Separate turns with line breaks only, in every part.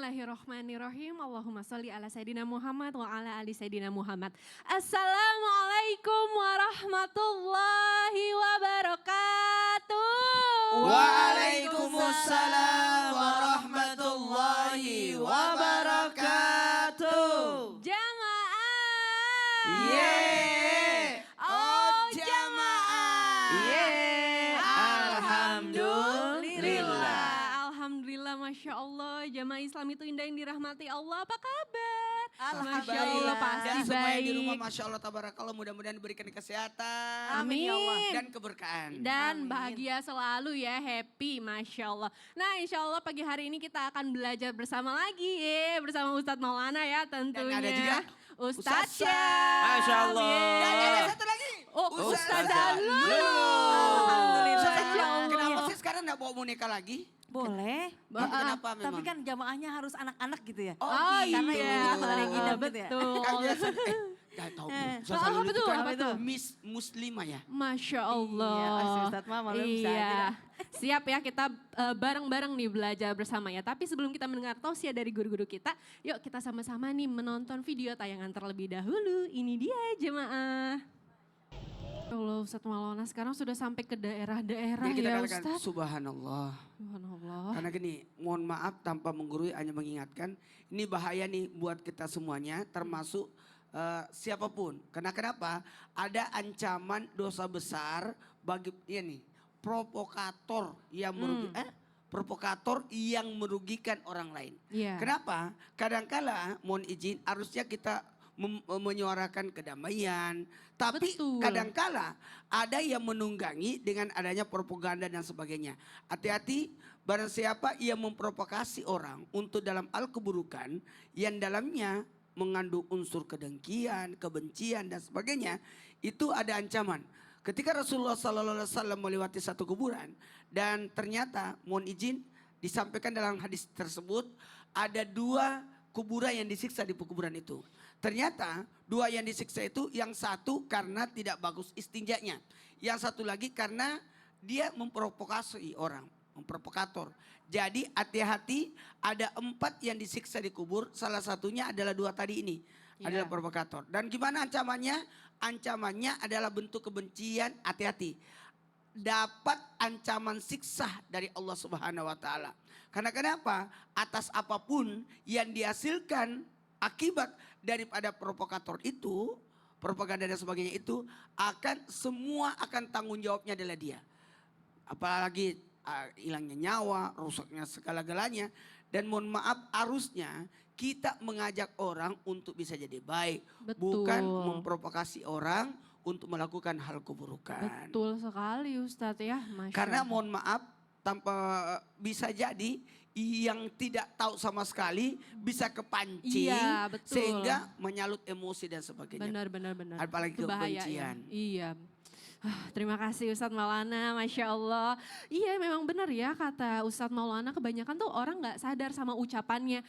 Bismillahirrahmanirrahim. Allahumma sholli ala Sayyidina Muhammad wa ala ali Sayyidina Muhammad. Assalamualaikum warahmatullahi wabarakatuh.
Waalaikumsalam warahmatullahi wabarakatuh.
Jamaah.
Yeay.
Oh jamaah.
Yeay. Alhamdulillah.
Alhamdulillah, Masya Allah. Jamaah Islam itu indah yang dirahmati Allah. Apa kabar? Masya
Baik.
Allah, pasti
Dan semuanya di rumah
baik.
Masya Allah tabarakallah mudah-mudahan diberikan kesehatan.
Amin.
Dan keberkahan.
Dan bahagia selalu ya, happy, Masya Allah. Nah insya Allah pagi hari ini kita akan belajar bersama lagi bersama Ustadz Maulana ya tentunya.
ada juga
Ustadz
Ustadz
Syam.
Masya Allah.
Dan ada satu lagi.
Oh,
Ustazah
Lulu.
Alhamdulillah.
Masya Allah.
Kenapa sih sekarang gak bawa boneka lagi?
Boleh.
Kenapa memang?
Tapi kan jamaahnya harus anak-anak gitu ya.
Oh,
Karena
gitu.
ini paling idam gitu ya.
Betul.
Kan biasa, gak tahu. Ustazah
Oh,
Lulu itu
betul,
kan
apa tuh?
Miss Muslimah ya?
Masya Allah.
Iya, si Ustadz mah malu bisa aja
Iya.
dah.
Siap ya kita bareng-bareng nih belajar bersama ya. Tapi sebelum kita mendengar tausiah dari guru-guru kita, yuk kita sama-sama nih menonton video tayangan terlebih dahulu. Ini dia jemaah. Allah Ustadz Maulana sekarang sudah sampai ke daerah-daerah
Jadi kita
ya
katakan
Ustadz.
subhanallah.
Subhanallah.
Karena gini, mohon maaf tanpa menggurui hanya mengingatkan. Ini bahaya nih buat kita semuanya termasuk siapapun. Karena kenapa? Ada ancaman dosa besar bagi ini provokator yang provokator yang merugikan orang lain.
Iya.
Kenapa? Kadangkala mohon izin harusnya kita menyuarakan kedamaian. Tapi
Betul.
kadangkala ada yang menunggangi dengan adanya propaganda dan sebagainya. Hati-hati barang siapa yang memprovokasi orang untuk dalam hal keburukan yang dalamnya mengandung unsur kedengkian, kebencian dan sebagainya. Itu ada ancaman. Ketika Rasulullah SAW melewati satu kuburan dan ternyata mohon izin disampaikan dalam hadis tersebut ada dua kuburan yang disiksa di kuburan itu. Ternyata dua yang disiksa itu yang satu karena tidak bagus istinjanya. Yang satu lagi karena dia memprovokasi orang, memprovokator. Jadi hati-hati ada 4 yang disiksa di kubur, salah satunya adalah 2 tadi ini. Adalah provokator. Dan gimana ancamannya? Ancamannya adalah bentuk kebencian, hati-hati. Dapat ancaman siksa dari Allah Subhanahu wa taala. Karena kenapa? Atas apapun yang dihasilkan akibat daripada provokator itu, propaganda dan sebagainya itu semua akan tanggung jawabnya adalah dia. Apalagi hilangnya nyawa, rusaknya segala-galanya. Dan mohon maaf harusnya kita mengajak orang untuk bisa jadi baik.
Betul.
Bukan memprovokasi orang untuk melakukan hal keburukan.
Betul sekali Ustadz ya. Masya
Karena
Allah.
mohon maaf tanpa bisa jadi yang tidak tahu sama sekali bisa kepancing
Iya, betul.
sehingga menyalut emosi dan sebagainya.
Benar.
Apalagi
Itu bahaya
kebencian.
ya. Iya. Terima kasih Ustadz Maulana, Masya Allah. Iya memang benar ya kata Ustadz Maulana, kebanyakan tuh orang gak sadar sama ucapannya.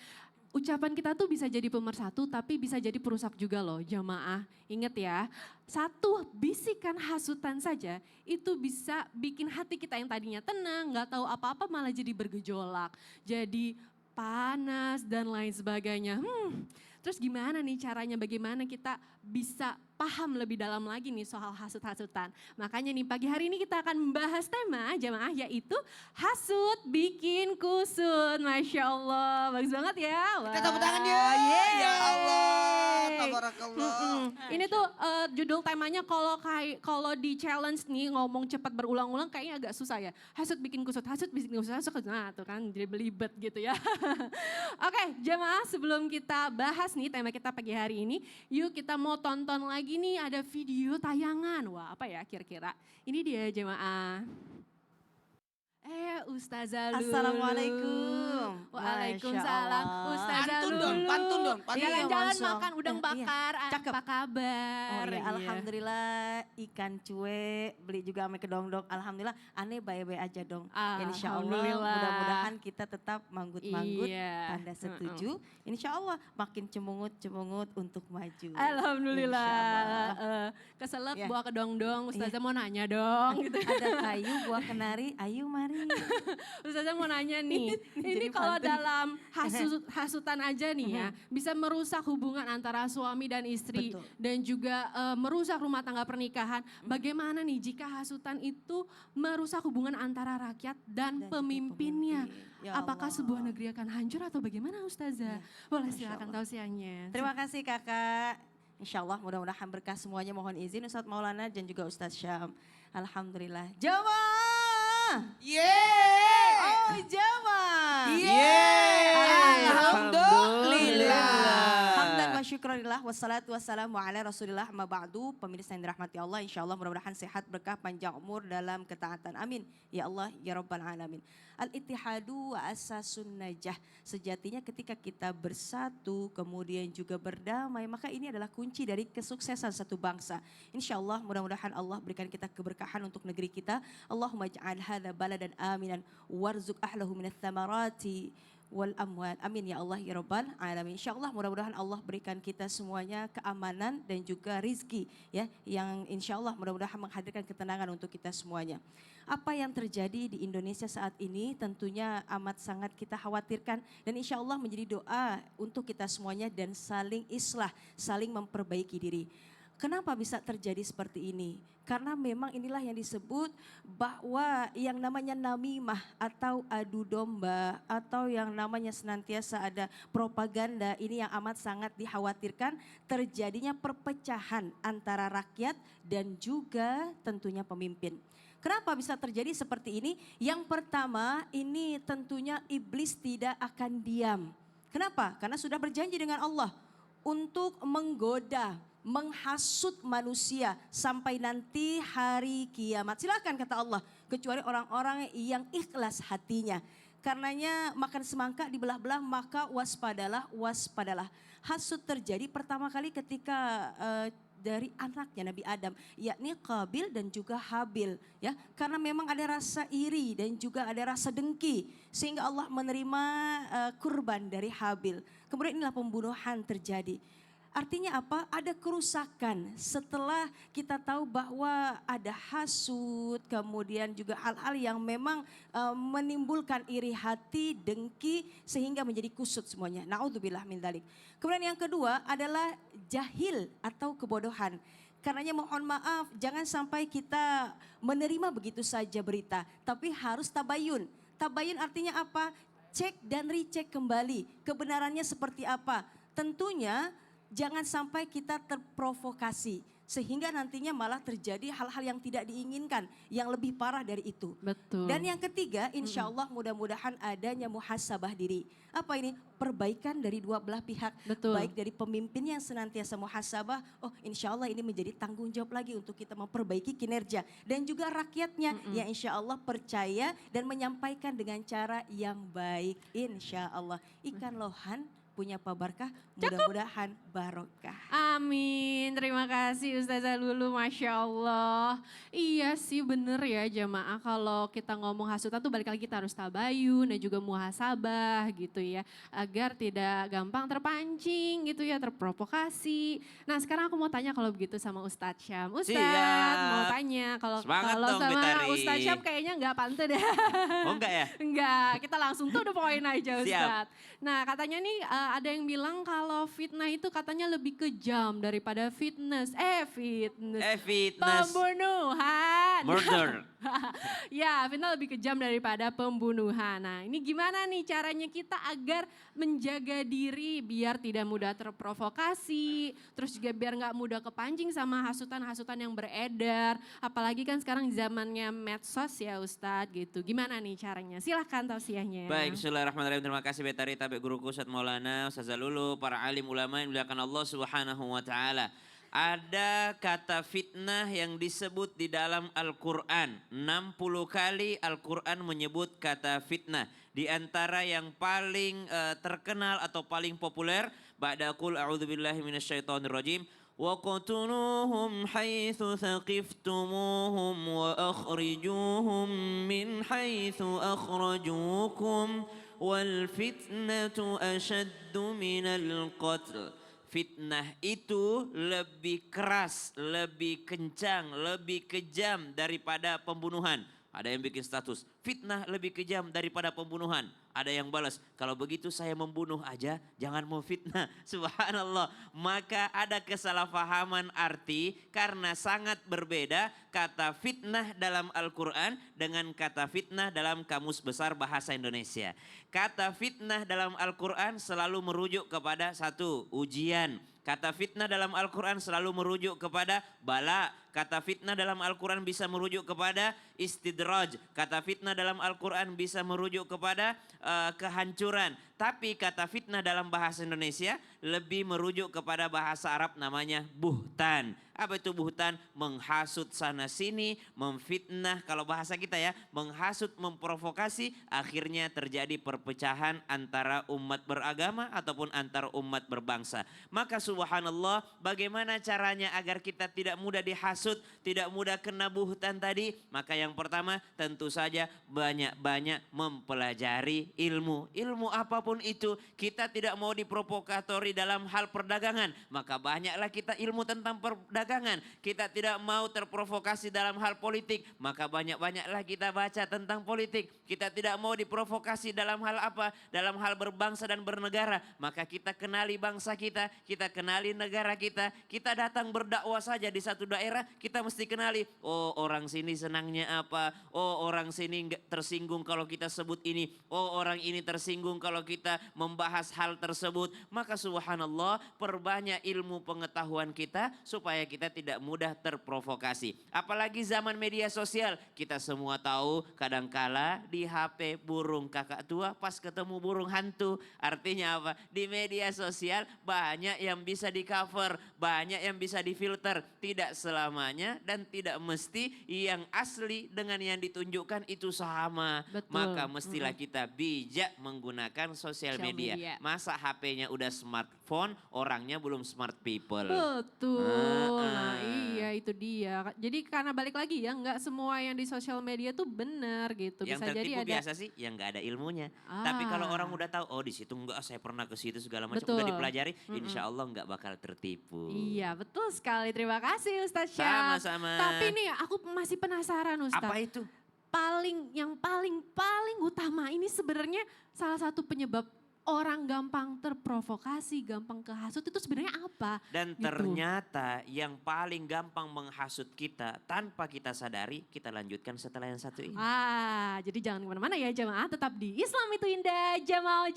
Ucapan kita tuh bisa jadi pemersatu tapi bisa jadi perusak juga loh jamaah. Ingat ya, satu bisikan hasutan saja itu bisa bikin hati kita yang tadinya tenang, gak tahu apa-apa malah jadi bergejolak. Jadi panas dan lain sebagainya. Terus gimana nih caranya, bagaimana kita bisa paham lebih dalam lagi nih soal hasut-hasutan. Makanya nih pagi hari ini kita akan membahas tema jamaah yaitu hasut bikin kusut. Masya Allah, bagus banget ya.
Kita tepuk tangan dia.
Yeay.
Ya Allah, tabarakallah.
Ini tuh judul temanya kalau di challenge nih ngomong cepat berulang-ulang kayaknya agak susah ya. Hasut bikin kusut, nah tuh kan jadi belibet gitu ya. Oke jamaah sebelum kita bahas nih tema kita pagi hari ini, yuk kita mau tonton lagi nih ada video tayangan. Wah apa ya kira-kira? Ini dia jemaah. Ustazah Lulu.
Assalamualaikum.
Waalaikumsalam.
Masya Allah.
Ustazah
Pantun
Lulu.
dong, pantun dong.
Jalan-jalan
Masya Allah.
makan udang bakar.
Cakep.
Apa kabar?
Oh ya,
Iya.
alhamdulillah ikan cuek, beli juga ame kedong-dong. Alhamdulillah aneh baik-baik aja dong. Insya Allah
Alhamdulillah.
mudah-mudahan kita tetap manggut-manggut.
Iya.
Tanda setuju. Insya Allah makin cemungut-cemungut untuk maju.
Alhamdulillah.
Insya Allah.
Keselak
Ya.
buah kedong-dong. Ustazah mau nanya dong. Gitu.
Ada kayu buah kenari, ayu mari.
Ustazah mau nanya nih, ini
Jadi
kalau
pantun.
dalam hasutan aja nih ya, bisa merusak hubungan antara suami dan istri
Betul.
dan juga merusak rumah tangga pernikahan. Bagaimana nih jika hasutan itu merusak hubungan antara rakyat dan,
Dan juga
pemimpinnya?
pemimpin. Ya
Apakah
Allah.
sebuah negeri akan hancur atau bagaimana Ustazah?
Iya,
Boleh
Masya
silakan
Allah.
tausiahnya.
Terima kasih kakak. Insya Allah mudah-mudahan berkah semuanya. Mohon izin Ustadz Maulana dan juga Ustadz Syam. Alhamdulillah. Jamaah.
Yeay!
Oh jamaah.
Yeay! Alhamdulillah.
Hamdan wa syukranillah wassalatu wassalamu ala rasulillah amma ba'du. Pemirsa yang dirahmati Allah, insya Allah mudah-mudahan sehat, berkah, panjang umur dalam ketaatan. Amin. Ya Allah, ya Rabbal Alamin. Al-ittihadu wa asasun najah. Sejatinya ketika kita bersatu, kemudian juga berdamai, maka ini adalah kunci dari kesuksesan satu bangsa. Insya Allah mudah-mudahan Allah berikan kita keberkahan untuk negeri kita. Allahumma ja'al hadha baladan aminan warzuq ahlahu minat thamarati wal amwat. Amin ya Allah ya Rabbal Alamin. InsyaAllah mudah-mudahan Allah berikan kita semuanya keamanan dan juga rizki ya, yang insyaAllah mudah-mudahan menghadirkan ketenangan untuk kita semuanya. Apa yang terjadi di Indonesia saat ini tentunya amat sangat kita khawatirkan dan insyaAllah menjadi doa untuk kita semuanya dan saling islah, saling memperbaiki diri. Kenapa bisa terjadi seperti ini? Karena memang inilah yang disebut bahwa yang namanya namimah atau adu domba atau yang namanya senantiasa ada propaganda, ini yang amat sangat dikhawatirkan terjadinya perpecahan antara rakyat dan juga tentunya pemimpin. Kenapa bisa terjadi seperti ini? Yang pertama, ini tentunya iblis tidak akan diam. Kenapa? Karena sudah berjanji dengan Allah untuk menggoda, menghasut manusia sampai nanti hari kiamat. Silakan kata Allah, kecuali orang-orang yang ikhlas hatinya. Karenanya makan semangka dibelah-belah, maka waspadalah, waspadalah. Hasut terjadi pertama kali ketika dari anaknya Nabi Adam, yakni Qabil dan juga Habil, ya, karena memang ada rasa iri dan juga ada rasa dengki sehingga Allah menerima kurban dari Habil. Kemudian inilah pembunuhan terjadi. Artinya apa? Ada kerusakan setelah kita tahu bahwa ada hasut, kemudian juga hal-hal yang memang menimbulkan iri hati, dengki sehingga menjadi kusut semuanya. Naudzubillah min dzalik. Kemudian yang kedua adalah jahil atau kebodohan. Karenanya mohon maaf, jangan sampai kita menerima begitu saja berita, tapi harus tabayun. Tabayun artinya apa? Cek dan recheck kembali kebenarannya seperti apa. Tentunya jangan sampai kita terprovokasi sehingga nantinya malah terjadi hal-hal yang tidak diinginkan yang lebih parah dari itu.
Betul.
Dan yang ketiga, insya Allah mudah-mudahan adanya muhasabah diri. Apa ini? Perbaikan dari dua belah pihak.
Betul.
Baik dari pemimpin yang senantiasa muhasabah, oh insya Allah ini menjadi tanggung jawab lagi untuk kita memperbaiki kinerja. Dan juga rakyatnya yang insya Allah percaya dan menyampaikan dengan cara yang baik. Insya Allah. Ikan lohan punya pabarkah, mudah-mudahan barokah.
Amin, terima kasih Ustazah Lulu, Masya Allah. Iya sih bener ya jamaah, kalau kita ngomong hasutan tuh balik lagi kita harus tabayun dan juga muhasabah gitu ya. Agar tidak gampang terpancing gitu ya, terprovokasi. Nah sekarang aku mau tanya kalau begitu sama Ustadz Syam. Ustadz
Siap.
mau tanya, kalau
Semangat dong,
sama
Betari.
Ustadz Syam kayaknya nggak pantun ya.
Oh enggak ya?
Enggak, kita langsung tuh udah poin aja
Siap.
Ustadz. Nah katanya nih ada yang bilang kalau fitnah itu katanya lebih kejam daripada fitness. Fitness.
Fitness.
Pembunuhan.
Murder.
Ya, fitnah lebih kejam daripada pembunuhan. Nah, ini gimana nih caranya kita agar menjaga diri biar tidak mudah terprovokasi, terus juga biar nggak mudah kepancing sama hasutan-hasutan yang beredar. Apalagi kan sekarang zamannya medsos ya Ustadz gitu. Gimana nih caranya? Silahkan tausiahnya.
Baik, bismillahirrahmanirrahim. Terima kasih Betari, Tabe guruku Ustaz Maulana, Ustazah Lulu, para alim ulama yang dimuliakan Allah Subhanahu wa taala. Ada kata fitnah yang disebut di dalam Al-Quran. 60 kali Al-Quran menyebut kata fitnah. Di antara yang paling terkenal atau paling populer, ba'da qul a'udzubillahi minasyaitonirrajim. وَقَتُلُوهُمْ حَيْثُ ثَقِفْتُمُوهُمْ وَأَخْرِجُوهُمْ مِنْ حَيْثُ أَخْرَجُوكُمْ وَالْفِتْنَةُ أَشَدُّ مِنَ الْقَتْلِ. Fitnah itu lebih keras, lebih kencang, lebih kejam daripada pembunuhan. Ada yang bikin status, fitnah lebih kejam daripada pembunuhan. Ada yang balas, kalau begitu saya membunuh aja, jangan mau fitnah. Subhanallah. Maka ada kesalahpahaman arti karena sangat berbeda kata fitnah dalam Al-Quran dengan kata fitnah dalam Kamus Besar Bahasa Indonesia. Kata fitnah dalam Al-Quran selalu merujuk kepada satu, ujian. Kata fitnah dalam Al-Quran selalu merujuk kepada bala. Kata fitnah dalam Al-Quran bisa merujuk kepada istidraj. Kata fitnah dalam Al-Quran bisa merujuk kepada kehancuran. Tapi kata fitnah dalam bahasa Indonesia lebih merujuk kepada bahasa Arab namanya buhtan. Apa itu buhtan? Menghasut sana sini, memfitnah kalau bahasa kita ya. Menghasut, memprovokasi, akhirnya terjadi perpecahan antara umat beragama ataupun antar umat berbangsa. Maka subhanallah, bagaimana caranya agar kita tidak mudah dihasut, tidak mudah kena buhtan tadi? Maka yang pertama tentu saja banyak-banyak mempelajari ilmu. Ilmu apapun itu, kita tidak mau diprovokatori dalam hal perdagangan. Maka banyaklah kita ilmu tentang perdagangan. Kita tidak mau terprovokasi dalam hal politik. Maka banyak-banyaklah kita baca tentang politik. Kita tidak mau diprovokasi dalam hal apa? Dalam hal berbangsa dan bernegara. Maka kita kenali bangsa kita, kita kenali negara kita. Kita datang berdakwah saja di satu daerah, kita mesti kenali. Oh, orang sini senangnya apa? Oh, orang sini tersinggung kalau kita sebut ini. Oh, orang ini tersinggung kalau kita membahas hal tersebut. Maka subhanallah, perbanyak ilmu pengetahuan kita supaya kita tidak mudah terprovokasi. Apalagi zaman media sosial, kita semua tahu kadangkala di HP burung kakak tua pas ketemu burung hantu. Artinya apa? Di media sosial banyak yang bisa di cover, banyak yang bisa difilter. Tidak selamanya dan tidak mesti yang asli dengan yang ditunjukkan itu sama.
Betul.
Maka mestilah kita bijak menggunakan sosial media. Masa HP-nya udah smartphone, orangnya belum smart people.
Betul. Nah iya itu dia. Jadi karena balik lagi ya, nggak semua yang di sosial media tuh benar gitu.
Yang
Bisa jadi
tertipu
ada.
biasa sih yang nggak ada ilmunya. Tapi kalau orang
Ah.
udah tahu, oh di situ enggak, saya pernah ke situ segala macam,
Betul.
udah dipelajari, insya Allah nggak bakal tertipu.
Iya betul sekali. Terima kasih Ustadz Syam.
Sama-sama.
Tapi nih aku masih penasaran Ustadz.
Apa itu?
Yang paling utama ini sebenarnya salah satu penyebab orang gampang terprovokasi, gampang kehasut itu sebenarnya apa?
Dan
Gitu.
ternyata yang paling gampang menghasut kita tanpa kita sadari, kita lanjutkan setelah yang satu ini.
Jadi jangan kemana-mana ya jamaah, tetap di Islam itu Indah, jamaah.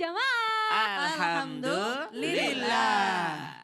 Alhamdulillah.